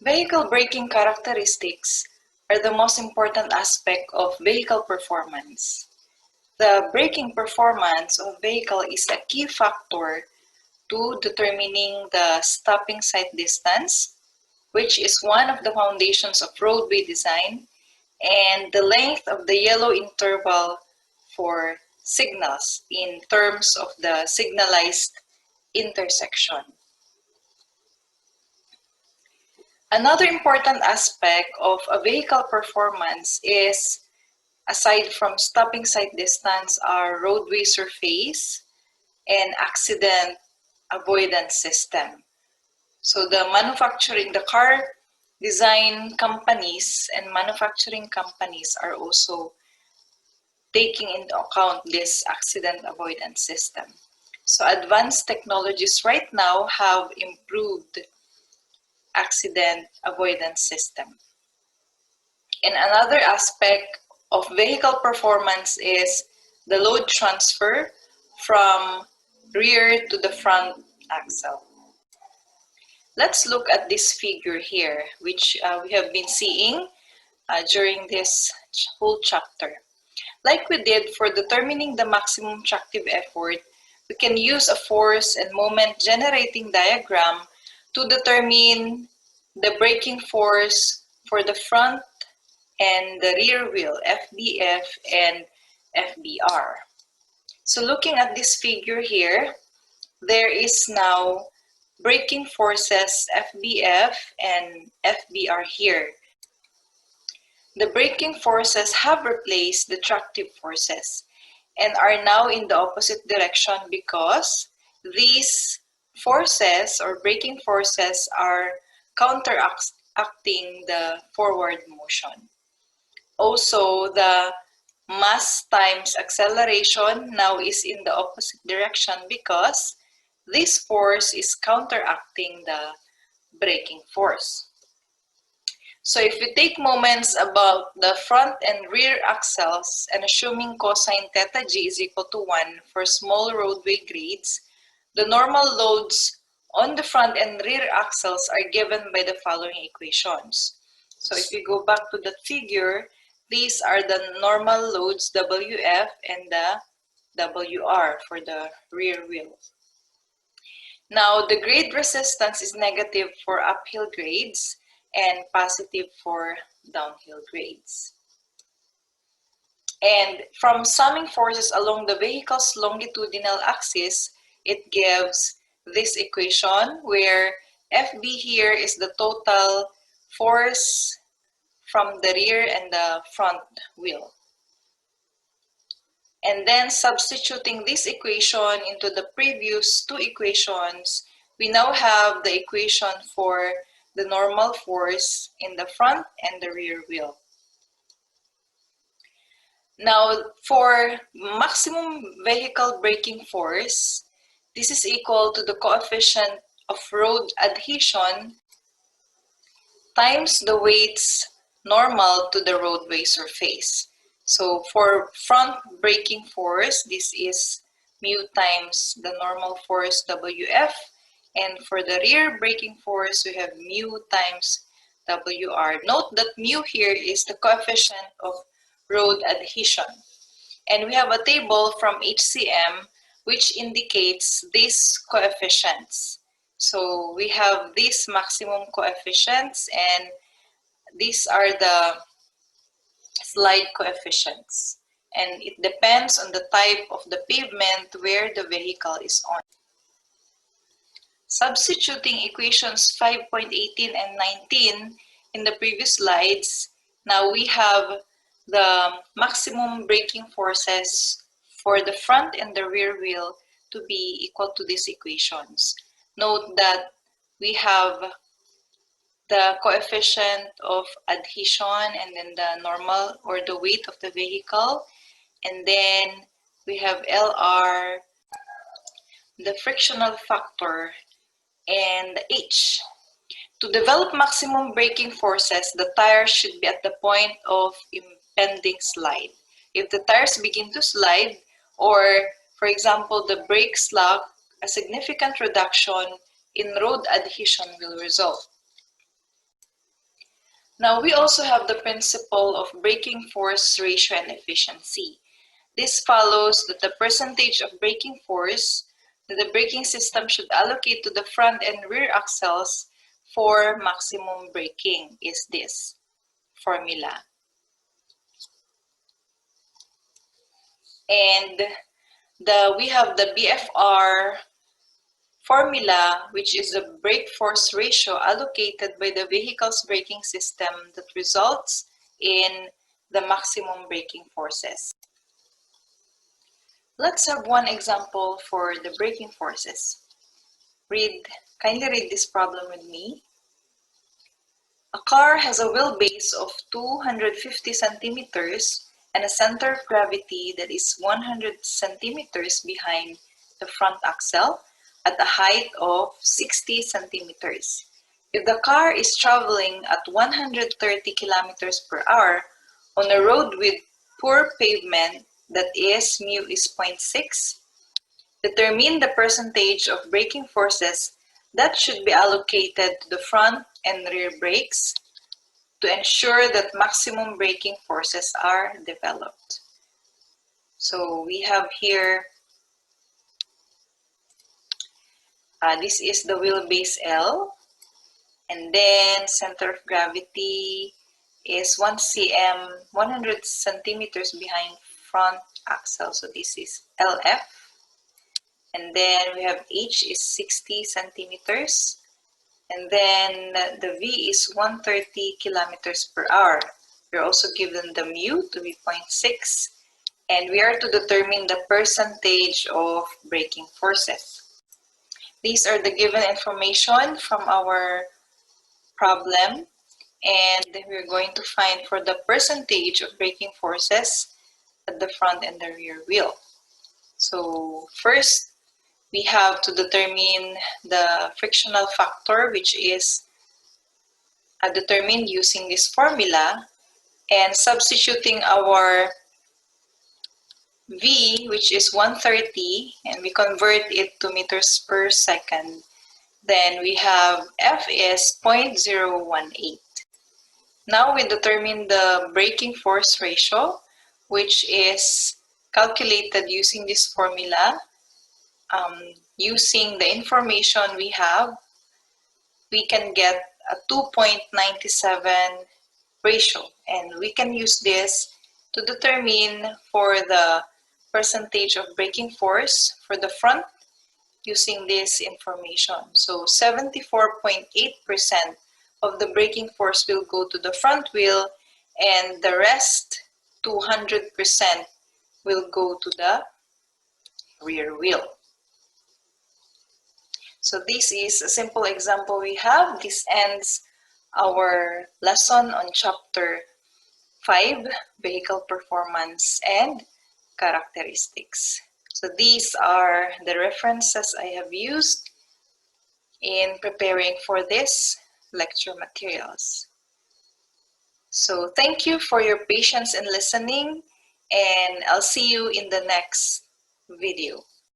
Vehicle braking characteristics are the most important aspect of vehicle performance. The braking performance of vehicle is a key factor to determining the stopping sight distance, which is one of the foundations of roadway design, and the length of the yellow interval for signals in terms of the signalized intersection. Another important aspect of a vehicle performance is, aside from stopping sight distance, are roadway surface and accident avoidance system. So the car design companies and manufacturing companies are also taking into account this accident avoidance system. So advanced technologies right now have improved accident avoidance system. And another aspect of vehicle performance is the load transfer from rear to the front axle. Let's look at this figure here, which we have been seeing during this whole chapter. Like we did for determining the maximum tractive effort, we can use a force and moment generating diagram to determine the braking force for the front and the rear wheel, FBF and FBR. So looking at this figure here, there is now braking forces FBF and FBR here. The braking forces have replaced the tractive forces and are now in the opposite direction because these forces or braking forces are counteracting the forward motion. Also, the mass times acceleration now is in the opposite direction because this force is counteracting the braking force. So if we take moments about the front and rear axles and assuming cosine theta g is equal to 1 for small roadway grades, the normal loads on the front and rear axles are given by the following equations. So if we go back to the figure, these are the normal loads WF and the WR for the rear wheel. Now the grade resistance is negative for uphill grades and positive for downhill grades. And from summing forces along the vehicle's longitudinal axis, it gives this equation where FB here is the total force from the rear and the front wheel. And then substituting this equation into the previous two equations, we now have the equation for the normal force in the front and the rear wheel. Now, for maximum vehicle braking force, this is equal to the coefficient of road adhesion times the weights normal to the roadway surface. So for front braking force, this is mu times the normal force WF. And for the rear braking force, we have mu times WR. Note that mu here is the coefficient of road adhesion. And we have a table from HCM which indicates these coefficients. So we have these maximum coefficients and these are the slide coefficients. And it depends on the type of the pavement where the vehicle is on. Substituting equations 5.18 and 19 in the previous slides, now we have the maximum braking forces for the front and the rear wheel to be equal to these equations. Note that we have the coefficient of adhesion and then the normal or the weight of the vehicle, and then we have LR, the frictional factor, and H. To develop maximum braking forces, the tires should be at the point of impending slide. If the tires begin to slide, or for example, the brakes lock, a significant reduction in road adhesion will result. Now, we also have the principle of braking force ratio and efficiency. This follows that the percentage of braking force that the braking system should allocate to the front and rear axles for maximum braking is this formula. And we have the BFR formula, which is the brake force ratio allocated by the vehicle's braking system that results in the maximum braking forces. Let's have one example for the braking forces. Kindly read this problem with me. A car has a wheelbase of 250 centimeters and a center of gravity that is 100 centimeters behind the front axle at a height of 60 centimeters. If the car is traveling at 130 kilometers per hour on a road with poor pavement that is mu is 0.6, determine the percentage of braking forces that should be allocated to the front and rear brakes to ensure that maximum braking forces are developed. So we have here, this is the wheelbase L, and then center of gravity is 1 cm, 100 centimeters behind front axle. So this is LF. And then we have H is 60 centimeters. And then the V is 130 kilometers per hour. We're also given the mu to be 0.6. And we are to determine the percentage of braking forces. These are the given information from our problem. And we're going to find for the percentage of braking forces at the front and the rear wheel. So first, we have to determine the frictional factor, which is determined using this formula, and substituting our V, which is 130, and we convert it to meters per second. Then we have F is 0.018. Now we determine the braking force ratio, which is calculated using this formula. Using the information we have, we can get a 2.97 ratio, and we can use this to determine for the percentage of braking force for the front using this information. So 74.8% of the braking force will go to the front wheel, and the rest, 200%, will go to the rear wheel. So this is a simple example we have. This ends our lesson on chapter 5, vehicle performance and characteristics. So these are the references I have used in preparing for this lecture materials. So thank you for your patience in listening, and I'll see you in the next video.